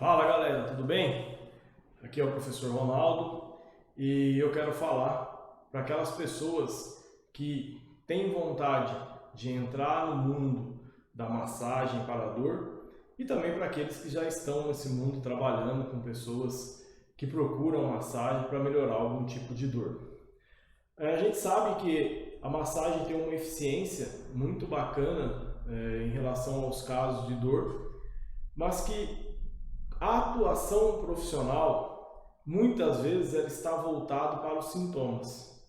Fala galera, tudo bem? Aqui é o professor Ronaldo e eu quero falar para aquelas pessoas que têm vontade de entrar no mundo da massagem para a dor e também para aqueles que já estão nesse mundo trabalhando com pessoas que procuram massagem para melhorar algum tipo de dor. A gente sabe que a massagem tem uma eficiência muito bacana em relação aos casos de dor, mas que a atuação profissional, muitas vezes, ela está voltada para os sintomas.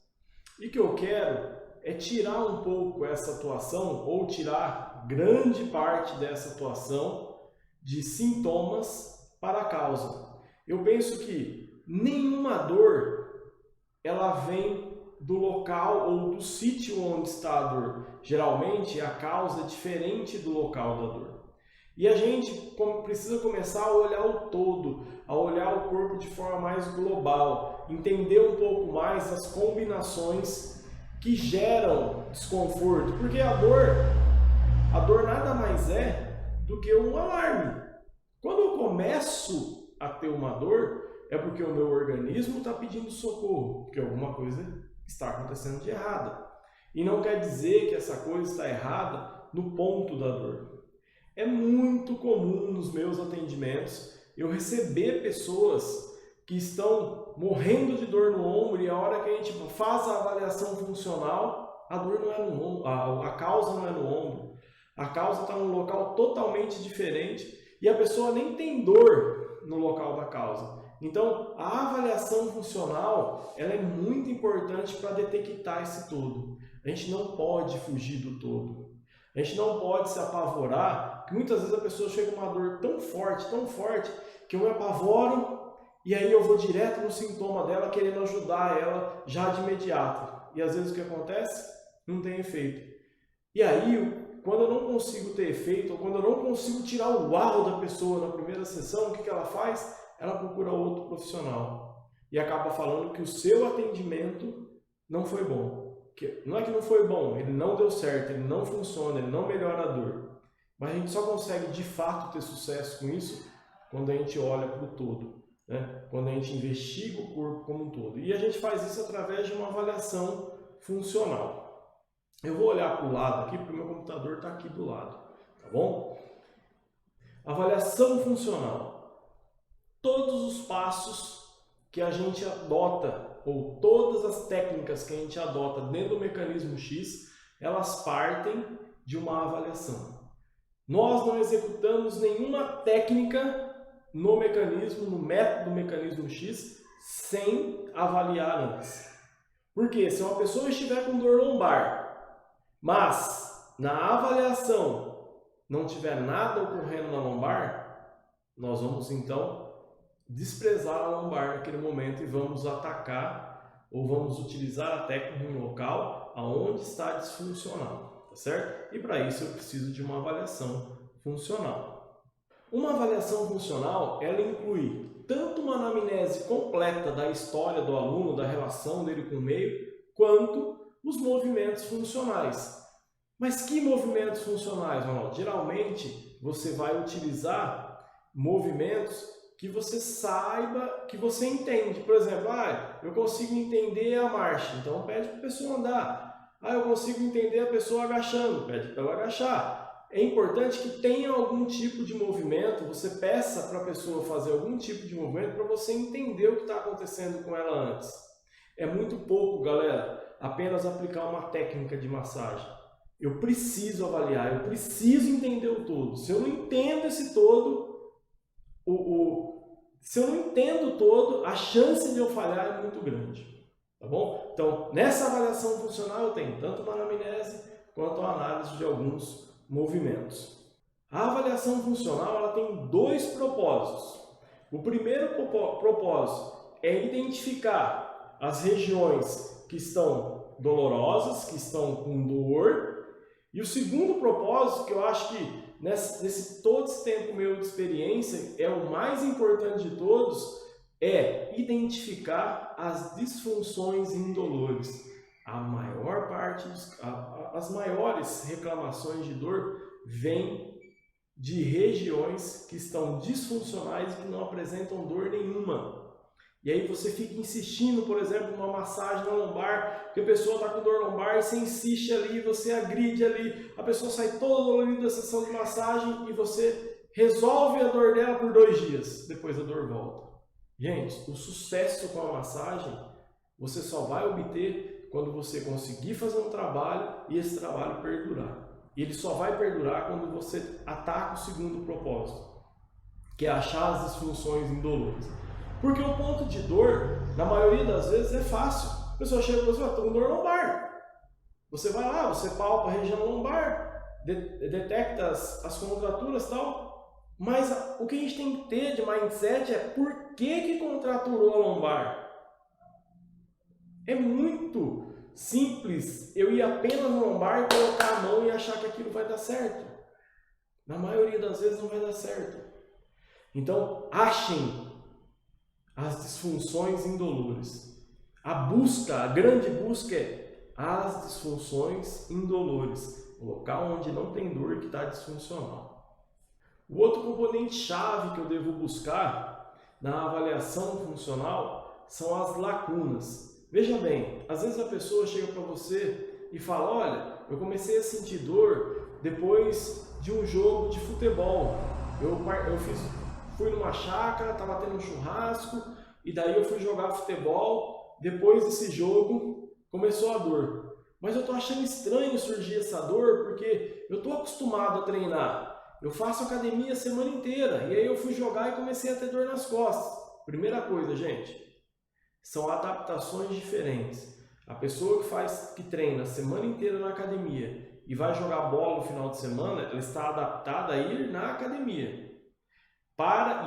E o que eu quero é tirar um pouco essa atuação, ou tirar grande parte dessa atuação de sintomas para a causa. Eu penso que nenhuma dor, ela vem do local ou do sítio onde está a dor. Geralmente, a causa é diferente do local da dor. E a gente precisa começar a olhar o todo, a olhar o corpo de forma mais global, entender um pouco mais as combinações que geram desconforto, porque a dor nada mais é do que um alarme. Quando eu começo a ter uma dor, é porque o meu organismo está pedindo socorro, porque alguma coisa está acontecendo de errada. E não quer dizer que essa coisa está errada no ponto da dor. É muito comum nos meus atendimentos eu receber pessoas que estão morrendo de dor no ombro e a hora que a gente faz a avaliação funcional, a dor não é no ombro, a causa não é no ombro. A causa está num local totalmente diferente e a pessoa nem tem dor no local da causa. Então, a avaliação funcional ela é muito importante para detectar esse todo. A gente não pode fugir do todo. A gente não pode se apavorar, que muitas vezes a pessoa chega com uma dor tão forte, que eu me apavoro e aí eu vou direto no sintoma dela, querendo ajudar ela já de imediato. E às vezes o que acontece? Não tem efeito. E aí, quando eu não consigo ter efeito, ou quando eu não consigo tirar o uau da pessoa na primeira sessão, o que ela faz? Ela procura outro profissional. E acaba falando que o seu atendimento não foi bom. Não é que não foi bom, ele não deu certo, ele não funciona, ele não melhora a dor. Mas a gente só consegue de fato ter sucesso com isso quando a gente olha para o todo, né? Quando a gente investiga o corpo como um todo. E a gente faz isso através de uma avaliação funcional. Eu vou olhar para o lado aqui, porque o meu computador está aqui do lado, tá bom? Avaliação funcional. Todos os passos que a gente adota, ou todas as técnicas que a gente adota dentro do mecanismo X, elas partem de uma avaliação. Nós não executamos nenhuma técnica no mecanismo, no método do mecanismo X, sem avaliar antes. Porque se uma pessoa estiver com dor lombar, mas na avaliação não tiver nada ocorrendo na lombar, nós vamos então desprezar a lombar naquele momento e vamos atacar ou vamos utilizar a técnica no local aonde está disfuncional, tá certo? E para isso eu preciso de uma avaliação funcional. Uma avaliação funcional, ela inclui tanto uma anamnese completa da história do aluno, da relação dele com o meio, quanto os movimentos funcionais. Mas que movimentos funcionais, Ronaldo? Geralmente você vai utilizar movimentos que você saiba, que você entende. Por exemplo, eu consigo entender a marcha, então pede para a pessoa andar. Eu consigo entender a pessoa agachando, pede para ela agachar. É importante que tenha algum tipo de movimento, você peça para a pessoa fazer algum tipo de movimento para você entender o que está acontecendo com ela antes. É muito pouco, galera, apenas aplicar uma técnica de massagem. Eu preciso avaliar, eu preciso entender o todo. Se eu não entendo esse todo, se eu não entendo o todo, a chance de eu falhar é muito grande. Tá bom? Então, nessa avaliação funcional eu tenho tanto uma anamnese quanto a análise de alguns movimentos. A avaliação funcional ela tem dois propósitos. O primeiro propósito é identificar as regiões que estão dolorosas, que estão com dor. E o segundo propósito, que eu acho que todo esse tempo meu de experiência é o mais importante de todos, é identificar as disfunções indolores. A maior parte, as maiores reclamações de dor vêm de regiões que estão disfuncionais e que não apresentam dor nenhuma. E aí você fica insistindo, por exemplo, numa massagem na lombar, porque a pessoa está com dor lombar e você insiste ali, você agride ali, a pessoa sai toda dolorida da sessão de massagem e você resolve a dor dela por 2 dias, depois a dor volta. Gente, o sucesso com a massagem você só vai obter quando você conseguir fazer um trabalho e esse trabalho perdurar. E ele só vai perdurar quando você ataca o segundo propósito, que é achar as disfunções indolores. Porque o ponto de dor, na maioria das vezes, é fácil. A pessoa chega e fala assim, estou com dor lombar. Você vai lá, você palpa a região lombar, detecta as contraturas e tal. Mas o que a gente tem que ter de mindset é por que contraturou a lombar? É muito simples eu ir apenas no lombar, colocar a mão e achar que aquilo vai dar certo. Na maioria das vezes não vai dar certo. Então, achem as disfunções indolores. A grande busca é as disfunções indolores. O local onde não tem dor que está disfuncional. O outro componente-chave que eu devo buscar na avaliação funcional são as lacunas. Veja bem, às vezes a pessoa chega para você e fala, olha, eu comecei a sentir dor depois de um jogo de futebol. Fui numa chácara, estava tendo um churrasco, e daí eu fui jogar futebol, depois desse jogo começou a dor. Mas eu estou achando estranho surgir essa dor, porque eu estou acostumado a treinar. Eu faço academia a semana inteira, e aí eu fui jogar e comecei a ter dor nas costas. Primeira coisa, gente, são adaptações diferentes. A pessoa que treina a semana inteira na academia e vai jogar bola no final de semana, ela está adaptada a ir na academia.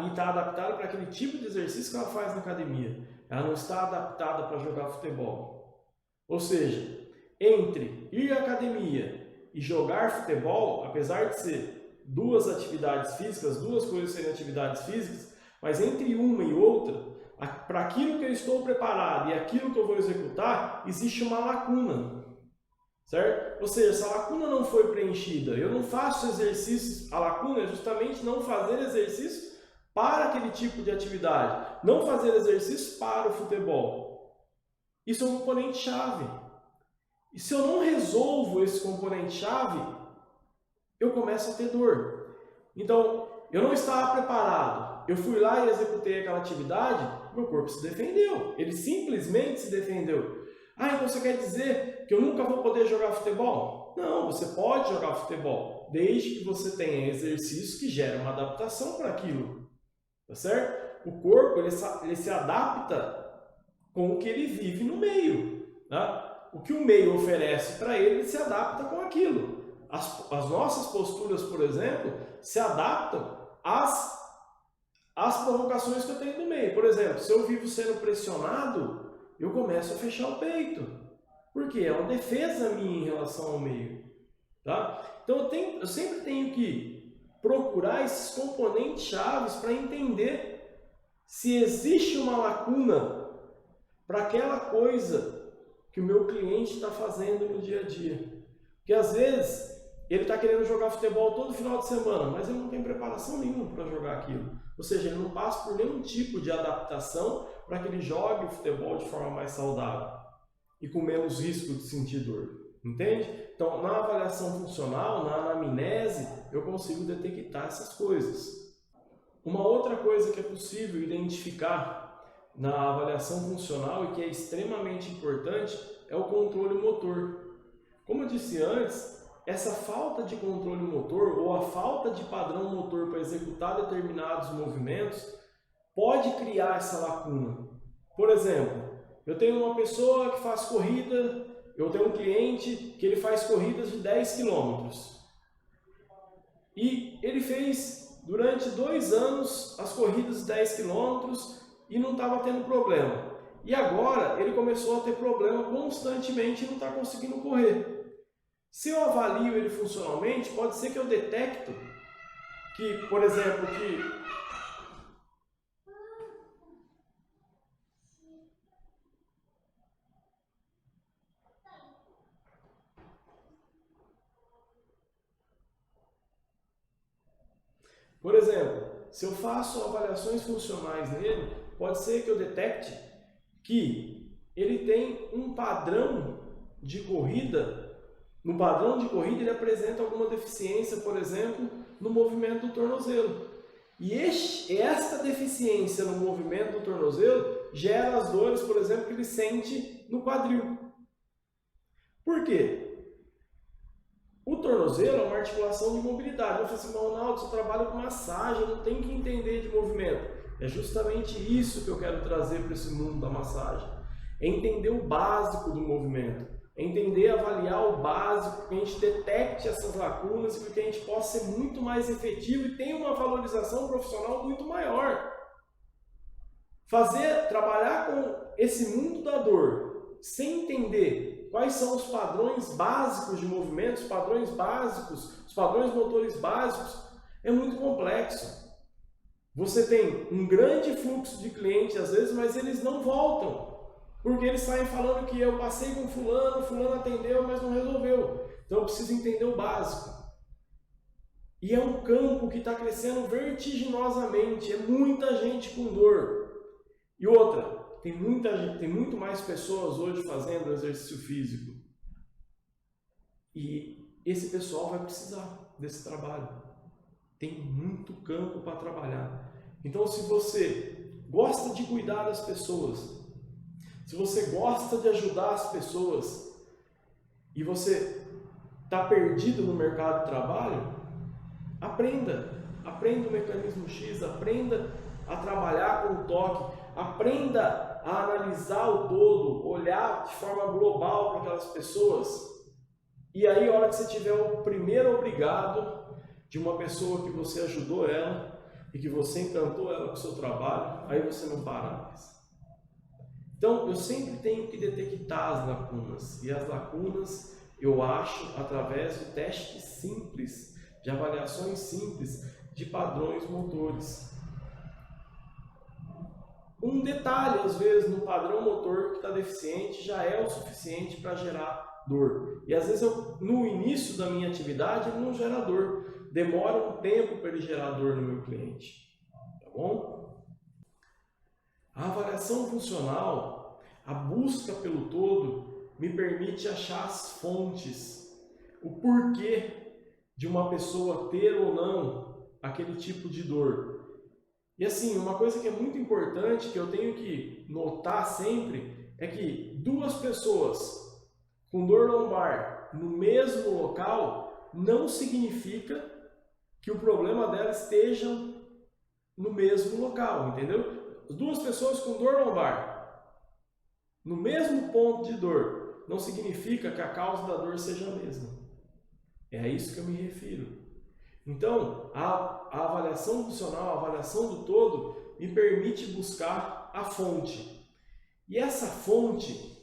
E está adaptada para aquele tipo de exercício que ela faz na academia. Ela não está adaptada para jogar futebol. Ou seja, entre ir à academia e jogar futebol, apesar de ser 2 atividades físicas, 2 coisas serem atividades físicas, mas entre uma e outra, para aquilo que eu estou preparado e aquilo que eu vou executar, existe uma lacuna. Certo? Ou seja, se a lacuna não foi preenchida, eu não faço exercícios, a lacuna é justamente não fazer exercício para aquele tipo de atividade, não fazer exercício para o futebol. Isso é um componente-chave. E se eu não resolvo esse componente-chave, eu começo a ter dor. Então, eu não estava preparado, eu fui lá e executei aquela atividade, meu corpo se defendeu, ele simplesmente se defendeu. Ah, então você quer dizer que eu nunca vou poder jogar futebol? Não, você pode jogar futebol, desde que você tenha exercícios que geram uma adaptação para aquilo. Tá certo? O corpo ele se adapta com o que ele vive no meio. Tá? O que o meio oferece para ele, ele se adapta com aquilo. As nossas posturas, por exemplo, se adaptam às provocações que eu tenho no meio. Por exemplo, se eu vivo sendo pressionado, eu começo a fechar o peito. Por quê? É uma defesa minha em relação ao meio. Tá? Então eu sempre tenho que procurar esses componentes chaves para entender se existe uma lacuna para aquela coisa que o meu cliente está fazendo no dia a dia. Porque às vezes ele está querendo jogar futebol todo final de semana, mas ele não tem preparação nenhuma para jogar aquilo. Ou seja, ele não passa por nenhum tipo de adaptação para que ele jogue o futebol de forma mais saudável e com menos risco de sentir dor. Entende? Então, na avaliação funcional, na anamnese, eu consigo detectar essas coisas. Uma outra coisa que é possível identificar na avaliação funcional e que é extremamente importante é o controle motor. Como eu disse antes, essa falta de controle motor ou a falta de padrão motor para executar determinados movimentos pode criar essa lacuna. Por exemplo, eu tenho uma pessoa que faz corrida, eu tenho um cliente que ele faz corridas de 10 km. E ele fez durante 2 anos as corridas de 10 km e não estava tendo problema. E agora ele começou a ter problema constantemente e não está conseguindo correr. Se eu avalio ele funcionalmente, pode ser que eu detecto que, por exemplo, Por exemplo, se eu faço avaliações funcionais nele, pode ser que eu detecte que ele tem um padrão de corrida. No padrão de corrida ele apresenta alguma deficiência, por exemplo, no movimento do tornozelo. E esta deficiência no movimento do tornozelo gera as dores, por exemplo, que ele sente no quadril. Por quê? O tornozelo é uma articulação de mobilidade. Eu falo assim, Ronaldo, você trabalha com massagem, eu não tenho que entender de movimento. É justamente isso que eu quero trazer para esse mundo da massagem. É entender o básico do movimento. É entender, avaliar o básico, que a gente detecte essas lacunas e que a gente possa ser muito mais efetivo e tenha uma valorização profissional muito maior. Trabalhar com esse mundo da dor, sem entender quais são os padrões básicos de movimento, os padrões básicos, os padrões motores básicos, é muito complexo. Você tem um grande fluxo de clientes às vezes, mas eles não voltam. Porque eles saem falando que eu passei com fulano atendeu, mas não resolveu. Então eu preciso entender o básico. E é um campo que está crescendo vertiginosamente, é muita gente com dor. E outra, tem muito mais pessoas hoje fazendo exercício físico. E esse pessoal vai precisar desse trabalho. Tem muito campo para trabalhar. Então se você gosta de cuidar das pessoas, se você gosta de ajudar as pessoas e você está perdido no mercado de trabalho, aprenda o mecanismo X, aprenda a trabalhar com o toque, aprenda a analisar o todo, olhar de forma global para aquelas pessoas. E aí, a hora que você tiver o primeiro obrigado de uma pessoa que você ajudou ela e que você encantou ela com o seu trabalho, aí você não para mais. Então, eu sempre tenho que detectar as lacunas, e as lacunas eu acho através de testes simples, de avaliações simples de padrões motores. Um detalhe, às vezes, no padrão motor que está deficiente já é o suficiente para gerar dor. E às vezes, no início da minha atividade, ele não gera dor. Demora um tempo para ele gerar dor no meu cliente. Tá bom? A avaliação funcional, a busca pelo todo, me permite achar as fontes, o porquê de uma pessoa ter ou não aquele tipo de dor. E assim, uma coisa que é muito importante, que eu tenho que notar sempre, é que duas pessoas com dor lombar no mesmo local não significa que o problema dela esteja no mesmo local, entendeu? Duas pessoas com dor lombar no mesmo ponto de dor não significa que a causa da dor seja a mesma. É a isso que eu me refiro. Então, a avaliação funcional, a avaliação do todo, me permite buscar a fonte. E essa fonte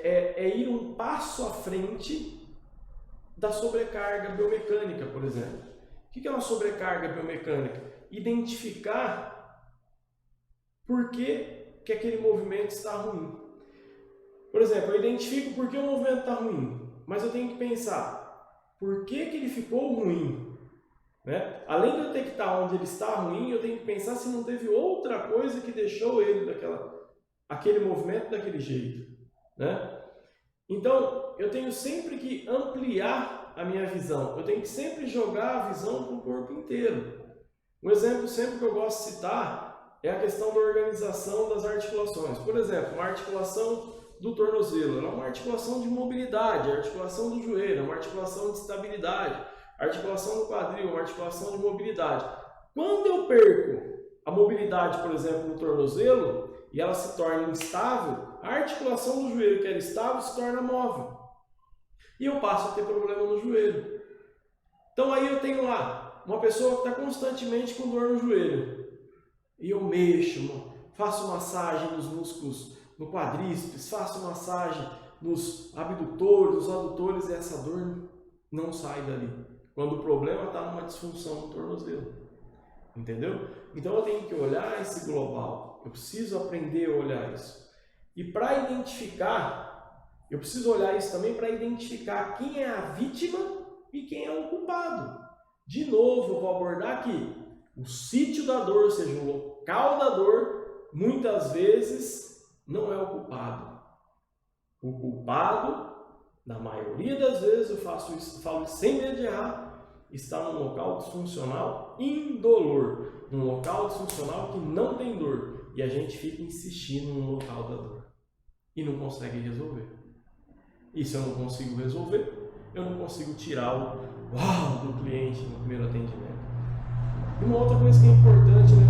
é ir um passo à frente da sobrecarga biomecânica, por exemplo. O que é uma sobrecarga biomecânica? Identificar por que aquele movimento está ruim. Por exemplo, eu identifico por que o movimento está ruim, mas eu tenho que pensar por que ele ficou ruim. Né? Além de eu detectar onde ele está ruim, eu tenho que pensar se não teve outra coisa que deixou ele aquele movimento daquele jeito. Né? Então, eu tenho sempre que ampliar a minha visão. Eu tenho que sempre jogar a visão para o corpo inteiro. Um exemplo sempre que eu gosto de citar é a questão da organização das articulações. Por exemplo, uma articulação do tornozelo, ela é uma articulação de mobilidade, a articulação do joelho, uma articulação de estabilidade, a articulação do quadril, uma articulação de mobilidade. Quando eu perco a mobilidade, por exemplo, no tornozelo, e ela se torna instável, a articulação do joelho, que era estável, se torna móvel. E eu passo a ter problema no joelho. Então aí eu tenho lá uma pessoa que está constantemente com dor no joelho. E eu mexo, faço massagem nos músculos, no quadríceps, faço massagem nos abdutores, nos adutores, e essa dor não sai dali. Quando o problema está numa disfunção no tornozelo. Entendeu? Então eu tenho que olhar esse global. Eu preciso aprender a olhar isso. E para identificar, eu preciso olhar isso também para identificar quem é a vítima e quem é o culpado De novo, eu vou abordar aqui. O sítio da dor, ou seja, o local da dor, muitas vezes não é o culpado. O culpado, na maioria das vezes, eu falo isso sem medo de errar, está num local disfuncional indolor, num local disfuncional que não tem dor, e a gente fica insistindo no local da dor e não consegue resolver. E se eu não consigo resolver, eu não consigo tirar o uau do cliente no primeiro atendimento. E uma outra coisa que é importante, né?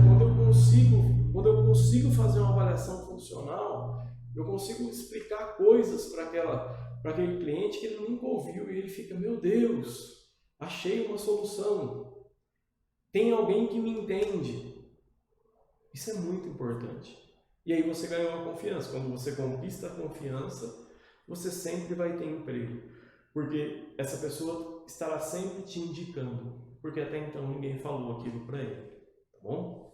Quando eu consigo fazer uma avaliação funcional, eu consigo explicar coisas para aquele cliente que ele nunca ouviu, e ele fica, meu Deus, achei uma solução. Tem alguém que me entende. Isso é muito importante. E aí você ganha uma confiança. Quando você conquista a confiança, você sempre vai ter emprego. Porque essa pessoa estará sempre te indicando. Porque até então ninguém falou aquilo para ele. Tá bom?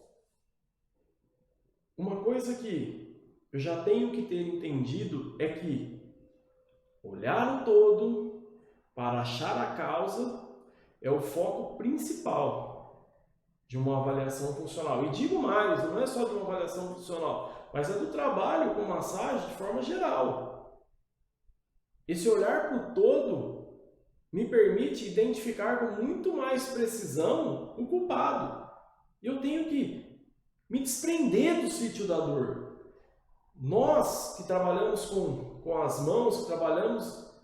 Uma coisa que eu já tenho que ter entendido é que olhar o todo para achar a causa é o foco principal de uma avaliação funcional. E digo mais, não é só de uma avaliação funcional, mas é do trabalho com massagem de forma geral. Esse olhar para o todo me permite identificar com muito mais precisão o culpado. Eu tenho que me desprender do sítio da dor. Nós que trabalhamos com as mãos,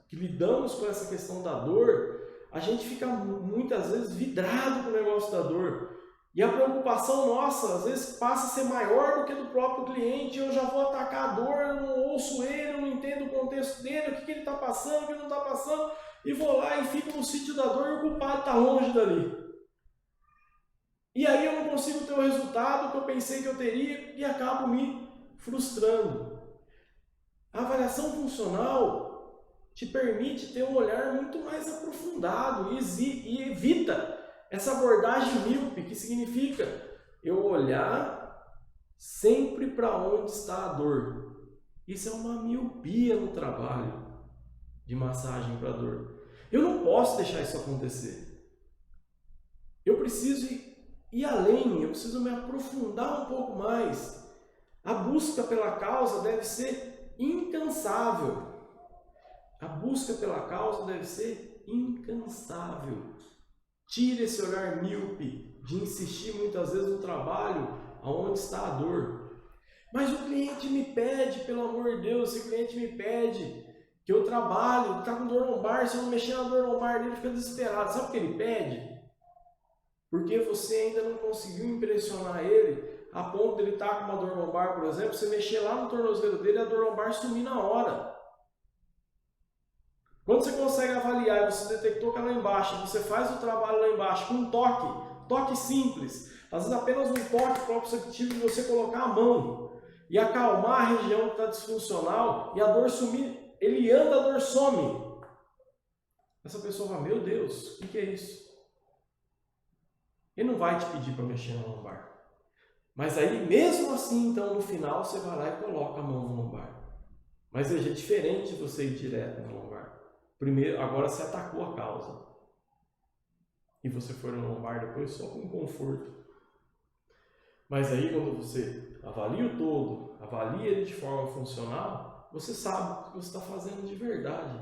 que lidamos com essa questão da dor, a gente fica muitas vezes vidrado com o negócio da dor. E a preocupação nossa, às vezes, passa a ser maior do que do próprio cliente. Eu já vou atacar a dor, eu não ouço ele, eu não entendo o contexto dele, o que ele está passando, o que ele não está passando. E vou lá e fico no sítio da dor e o culpado está longe dali. E aí eu não consigo ter o resultado que eu pensei que eu teria e acabo me frustrando. A avaliação funcional te permite ter um olhar muito mais aprofundado e evita essa abordagem míope, que significa eu olhar sempre para onde está a dor. Isso é uma miopia no trabalho de massagem para dor. Eu não posso deixar isso acontecer. Eu preciso ir além, eu preciso me aprofundar um pouco mais. A busca pela causa deve ser incansável. A busca pela causa deve ser incansável. Tire esse olhar míope de insistir muitas vezes no trabalho aonde está a dor. Mas o cliente me pede, pelo amor de Deus, esse cliente me pede que eu trabalho, ele está com dor lombar, se eu não mexer na dor lombar dele, ele fica desesperado. Sabe o que ele pede? Porque você ainda não conseguiu impressionar ele a ponto de ele estar com uma dor lombar, por exemplo, você mexer lá no tornozelo dele e a dor lombar sumir na hora. Quando você consegue avaliar e você detectou que é lá embaixo, você faz o trabalho lá embaixo com um toque simples, às vezes apenas um toque proprioceptivo de você colocar a mão e acalmar a região que está disfuncional e a dor sumir, ele anda, a dor some. Essa pessoa fala, meu Deus, o que é isso? Ele não vai te pedir para mexer na lombar. Mas aí, mesmo assim, então, no final, você vai lá e coloca a mão no lombar. Mas veja, é diferente você ir direto na lombar. Primeiro, agora você atacou a causa. E você foi no lombar depois só com conforto. Mas aí, quando você avalia o todo, avalia ele de forma funcional, você sabe o que você está fazendo de verdade.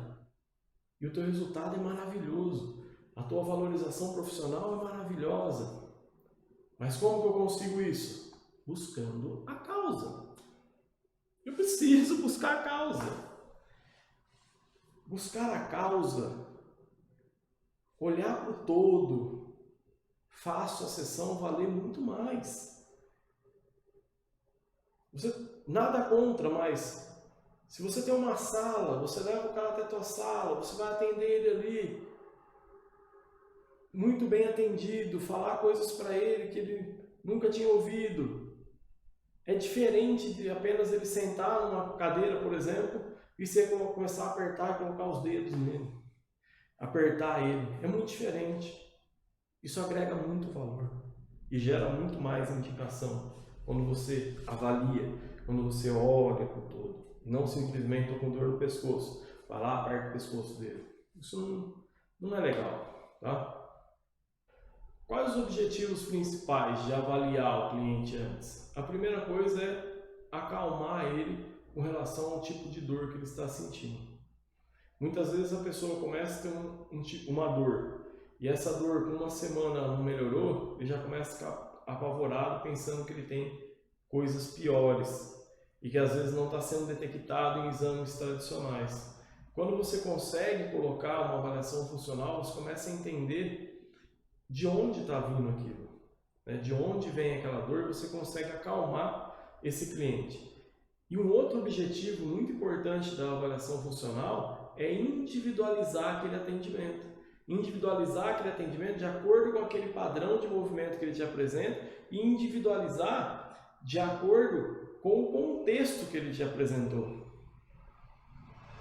E o teu resultado é maravilhoso. A tua valorização profissional é maravilhosa. Mas como que eu consigo isso? Buscando a causa. Eu preciso buscar a causa. Buscar a causa, olhar para o todo, faço a sessão valer muito mais. Nada contra, mas se você tem uma sala, você leva o cara até a tua sala, você vai atender ele ali, muito bem atendido, falar coisas para ele que ele nunca tinha ouvido. É diferente de apenas ele sentar numa cadeira, por exemplo, e você começar a apertar e colocar os dedos nele. Apertar ele. É muito diferente. Isso agrega muito valor. E gera muito mais indicação quando você avalia, quando você olha para o todo. Não simplesmente estou com dor no pescoço. Vai lá, aperta o pescoço dele. Isso não é legal. Tá? Quais os objetivos principais de avaliar o cliente antes? A primeira coisa é acalmar ele com relação ao tipo de dor que ele está sentindo. Muitas vezes a pessoa começa a ter uma dor, e essa dor com uma semana não melhorou, ele já começa a ficar apavorado pensando que ele tem coisas piores e que às vezes não está sendo detectado em exames tradicionais. Quando você consegue colocar uma avaliação funcional, você começa a entender de onde está vindo aquilo, né? De onde vem aquela dor, você consegue acalmar esse cliente. E um outro objetivo muito importante da avaliação funcional é individualizar aquele atendimento. Individualizar aquele atendimento de acordo com aquele padrão de movimento que ele te apresenta e individualizar de acordo com o contexto que ele te apresentou.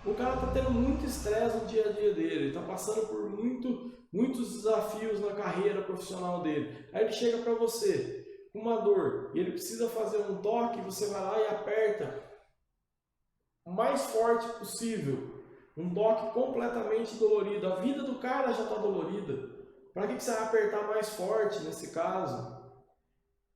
O cara está tendo muito estresse no dia a dia dele, ele está passando por muitos desafios na carreira profissional dele. Aí ele chega para você com uma dor e ele precisa fazer um toque, você vai lá e aperta o mais forte possível. Um toque completamente dolorido. A vida do cara já está dolorida. Para que você vai apertar mais forte nesse caso?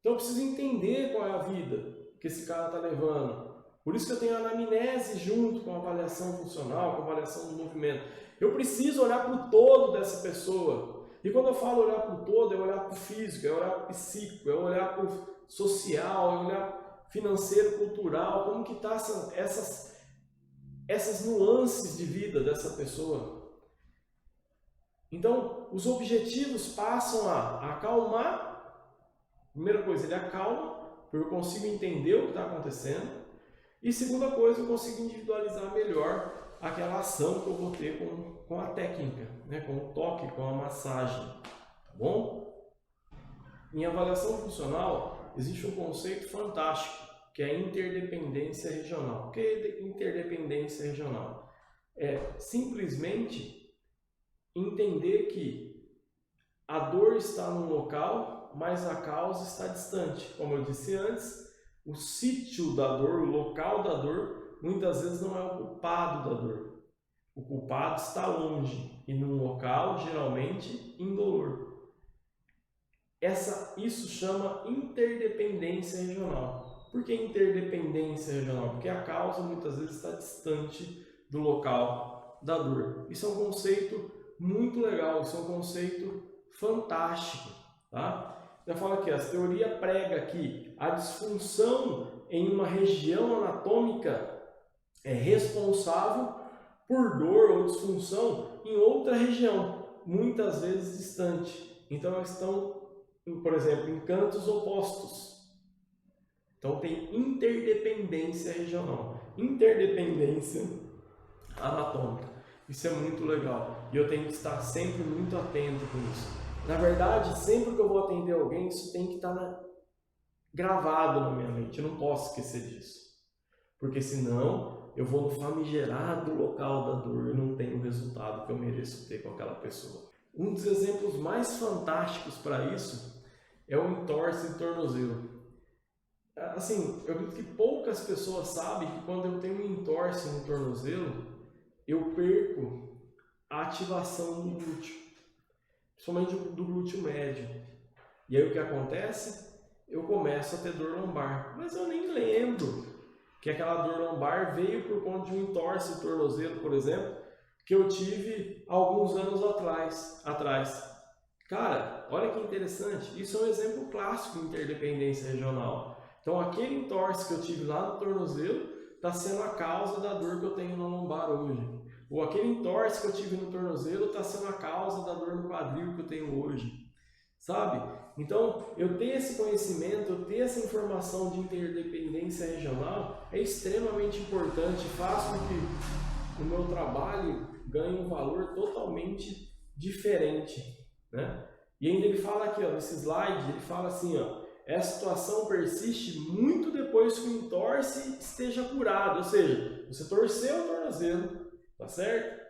Então eu preciso entender qual é a vida que esse cara está levando. Por isso que eu tenho a anamnese junto com a avaliação funcional, com a avaliação do movimento. Eu preciso olhar para o todo dessa pessoa. E quando eu falo olhar para o todo, é olhar para o físico, é olhar para o psíquico, é olhar para o social, é olhar financeiro, cultural, como que está essas nuances de vida dessa pessoa. Então, os objetivos passam a acalmar. Primeira coisa, ele acalma, porque eu consigo entender o que está acontecendo. E segunda coisa, eu consigo individualizar melhor aquela ação que eu vou ter com a técnica, né? Com o toque, com a massagem, tá bom? Em avaliação funcional, existe um conceito fantástico, que é a interdependência regional. O que é interdependência regional? É simplesmente entender que a dor está num local, mas a causa está distante. Como eu disse antes, o sítio da dor, o local da dor, muitas vezes não é o culpado da dor. O culpado está longe e num local, geralmente, indolor. Isso chama interdependência regional. Por que interdependência regional? Porque a causa muitas vezes está distante do local da dor. Isso é um conceito muito legal, isso é um conceito fantástico, tá? Eu falo aqui, a teoria prega que a disfunção em uma região anatômica é responsável por dor ou disfunção em outra região, muitas vezes distante. Então elas estão, por exemplo, em cantos opostos. Então tem interdependência regional, interdependência anatômica. Isso é muito legal e eu tenho que estar sempre muito atento com isso. Na verdade, sempre que eu vou atender alguém, isso tem que estar gravado na minha mente. Eu não posso esquecer disso. Porque senão eu vou no famigerado local da dor e não tenho o resultado que eu mereço ter com aquela pessoa. Um dos exemplos mais fantásticos para isso é o entorse de tornozelo. Assim, eu acredito que poucas pessoas sabem que quando eu tenho um entorse no tornozelo, eu perco a ativação do glúteo, principalmente do glúteo médio. E aí o que acontece? Eu começo a ter dor lombar, mas eu nem lembro que aquela dor lombar veio por conta de um entorse de tornozelo, por exemplo, que eu tive alguns anos atrás. Cara, olha que interessante, isso é um exemplo clássico de interdependência regional. Então aquele entorse que eu tive lá no tornozelo está sendo a causa da dor que eu tenho na lombar hoje. Ou aquele entorse que eu tive no tornozelo está sendo a causa da dor no quadril que eu tenho hoje. Sabe? Então, eu ter esse conhecimento, eu ter essa informação de interdependência regional é extremamente importante, faz com que o meu trabalho ganhe um valor totalmente diferente, né? E ainda ele fala aqui, ó, nesse slide, ele fala assim, ó, essa situação persiste muito depois que o entorse esteja curado, ou seja, você torceu o tornozelo, tá certo?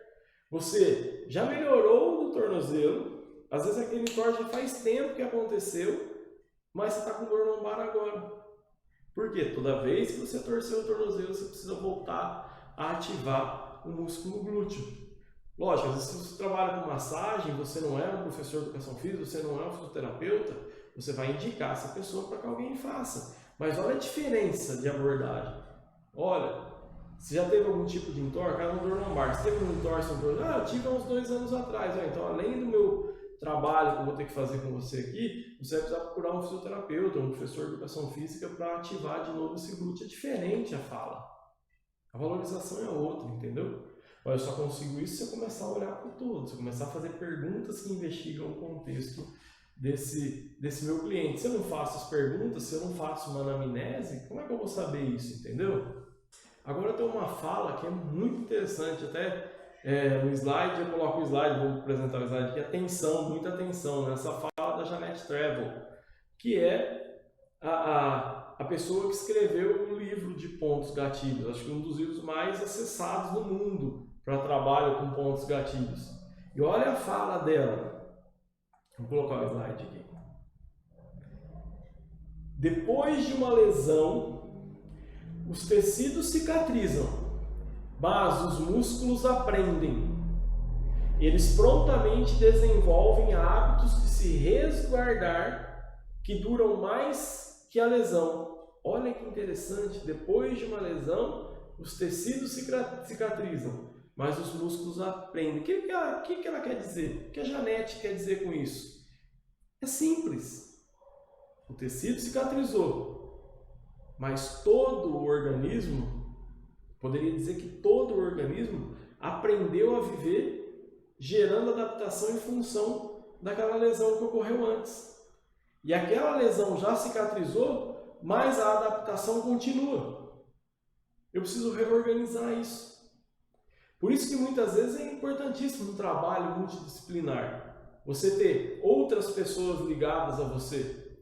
Você já melhorou do tornozelo, às vezes aquele entorse já faz tempo que aconteceu, mas você está com dor lombar agora. Por quê? Toda vez que você torceu o tornozelo, você precisa voltar a ativar o músculo glúteo. Lógico, às vezes se você trabalha com massagem, você não é um professor de educação física, você não é um fisioterapeuta, você vai indicar essa pessoa para que alguém faça. Mas olha a diferença de abordagem. Olha, você já teve algum tipo de entorse? Cara, uma dor lombar. Você teve um entorse, eu tive há uns 2 anos atrás. Então, além do meu trabalho que eu vou ter que fazer com você aqui, você vai precisar procurar um fisioterapeuta, um professor de educação física para ativar de novo esse glúteo. É diferente a fala. A valorização é outra, entendeu? Olha, eu só consigo isso se eu começar a olhar para o todo, se eu começar a fazer perguntas que investigam o contexto desse meu cliente. Se eu não faço as perguntas, se eu não faço uma anamnese, como é que eu vou saber isso, entendeu? Agora tem uma fala que é muito interessante, até no slide, eu coloco o slide, vou apresentar o slide aqui, atenção, muita atenção, nessa fala da Jeanette Trevor, que é a pessoa que escreveu o livro de pontos gatilhos, acho que um dos livros mais acessados no mundo para trabalho com pontos gatilhos. E olha a fala dela, vou colocar o slide aqui. Depois de uma lesão, os tecidos cicatrizam, mas os músculos aprendem. Eles prontamente desenvolvem hábitos de se resguardar que duram mais que a lesão. Olha que interessante, depois de uma lesão, os tecidos cicatrizam, mas os músculos aprendem. O que ela quer dizer? O que a Jeanette quer dizer com isso? É simples. O tecido cicatrizou, mas todo o organismo, poderia dizer que todo o organismo aprendeu a viver gerando adaptação em função daquela lesão que ocorreu antes. E aquela lesão já cicatrizou, mas a adaptação continua. Eu preciso reorganizar isso. Por isso que muitas vezes é importantíssimo no trabalho multidisciplinar você ter outras pessoas ligadas a você,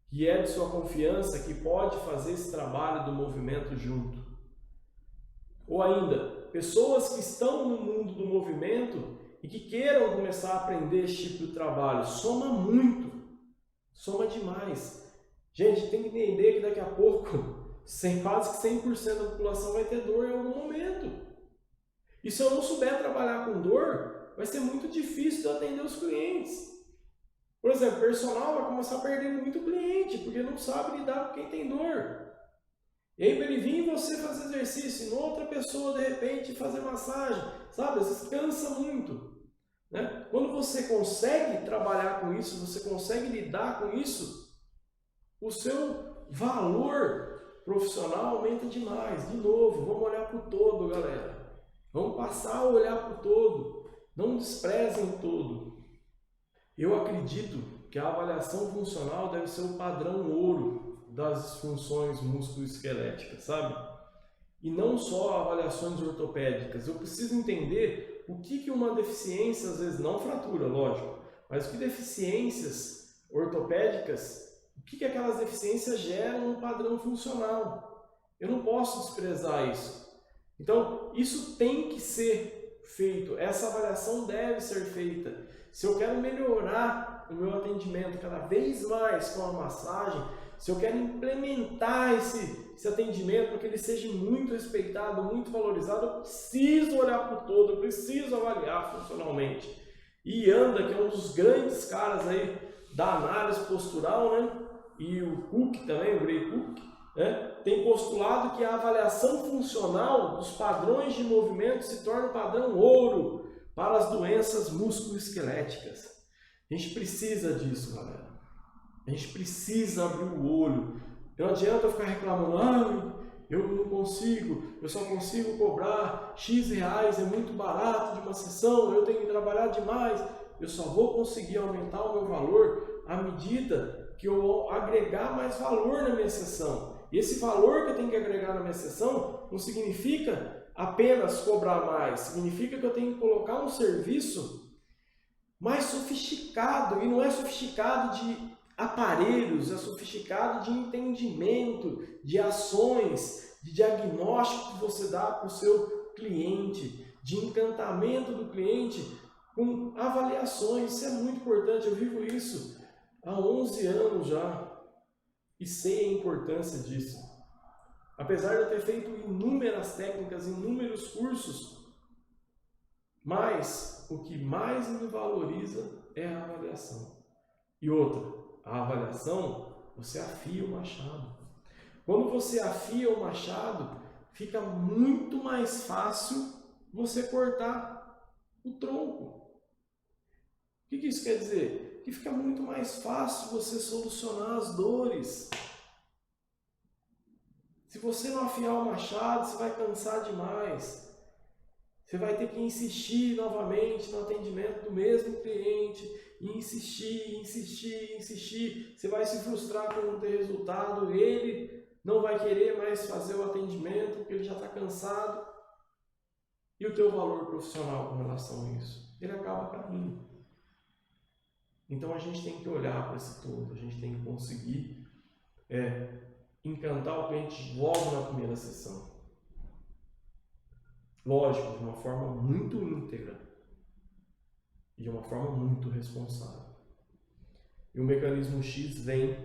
que é de sua confiança, que pode fazer esse trabalho do movimento junto. Ou ainda, pessoas que estão no mundo do movimento e que queiram começar a aprender esse tipo de trabalho. Soma muito, soma demais. Gente, tem que entender que daqui a pouco, quase que 100% da população vai ter dor em algum momento. E se eu não souber trabalhar com dor, vai ser muito difícil de atender os clientes. Por exemplo, o personal vai começar a perder muito cliente, porque não sabe lidar com quem tem dor. E aí, para ele vir você fazer exercício, e outra pessoa, de repente, fazer massagem, sabe? Às vezes cansa muito. Né? Quando você consegue trabalhar com isso, você consegue lidar com isso, o seu valor profissional aumenta demais. De novo, vamos olhar para o todo, galera. Vamos passar a olhar para o todo. Não desprezem o todo. Eu acredito que a avaliação funcional deve ser o padrão ouro das funções musculoesqueléticas, sabe? E não só avaliações ortopédicas. Eu preciso entender o que uma deficiência, às vezes não fratura, lógico, mas o que deficiências ortopédicas, o que aquelas deficiências geram no padrão funcional. Eu não posso desprezar isso. Então, isso tem que ser feito, essa avaliação deve ser feita. Se eu quero melhorar o meu atendimento cada vez mais com a massagem, se eu quero implementar esse atendimento para que ele seja muito respeitado, muito valorizado, eu preciso olhar para o todo, eu preciso avaliar funcionalmente. E Anda, que é um dos grandes caras aí da análise postural, né? E o Cook também, o Gray Cook, né? Tem postulado que a avaliação funcional dos padrões de movimento se torna um padrão ouro para as doenças musculoesqueléticas. A gente precisa disso, galera. A gente precisa abrir o olho. Não adianta eu ficar reclamando, eu não consigo, eu só consigo cobrar X reais, é muito barato de uma sessão, eu tenho que trabalhar demais. Eu só vou conseguir aumentar o meu valor à medida que eu agregar mais valor na minha sessão. E esse valor que eu tenho que agregar na minha sessão não significa apenas cobrar mais, significa que eu tenho que colocar um serviço mais sofisticado, e não é sofisticado de aparelhos, é sofisticado de entendimento, de ações, de diagnóstico que você dá para o seu cliente, de encantamento do cliente com avaliações. Isso é muito importante, eu vivo isso há 11 anos já e sei a importância disso. Apesar de eu ter feito inúmeras técnicas, inúmeros cursos, Mas o que mais me valoriza é a avaliação. E outra, a avaliação, você afia o machado. Quando você afia o machado, fica muito mais fácil você cortar o tronco. O que isso quer dizer? Que fica muito mais fácil você solucionar as dores. Se você não afiar o machado, você vai cansar demais. Você vai ter que insistir novamente no atendimento do mesmo cliente, e insistir. Você vai se frustrar por não ter resultado, ele não vai querer mais fazer o atendimento porque ele já está cansado. E o teu valor profissional com relação a isso? Ele acaba caindo. Então a gente tem que olhar para esse todo, a gente tem que conseguir encantar o cliente logo na primeira sessão. Lógico, de uma forma muito íntegra e de uma forma muito responsável. E o mecanismo X vem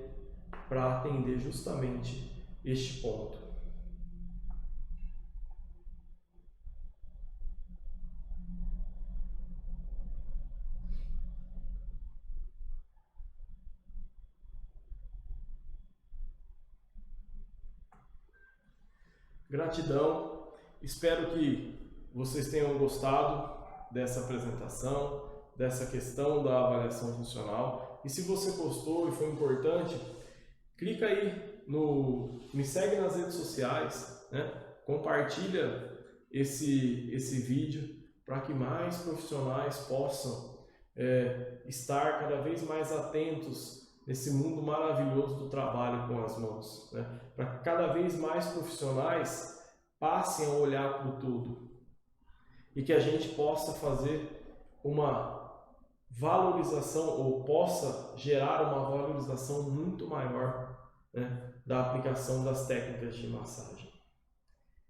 para atender justamente este ponto. Gratidão, espero que vocês tenham gostado dessa apresentação, dessa questão da avaliação funcional. E se você gostou e foi importante, clica aí me segue nas redes sociais, né? Compartilha esse vídeo para que mais profissionais possam estar cada vez mais atentos nesse mundo maravilhoso do trabalho com as mãos, né? Para que cada vez mais profissionais passem a olhar para o todo e que a gente possa fazer uma valorização ou possa gerar uma valorização muito maior, né, da aplicação das técnicas de massagem.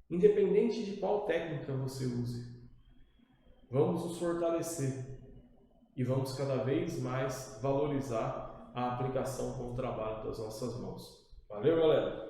Independente de qual técnica você use, vamos nos fortalecer e vamos cada vez mais valorizar a aplicação com o trabalho das nossas mãos. Valeu, galera!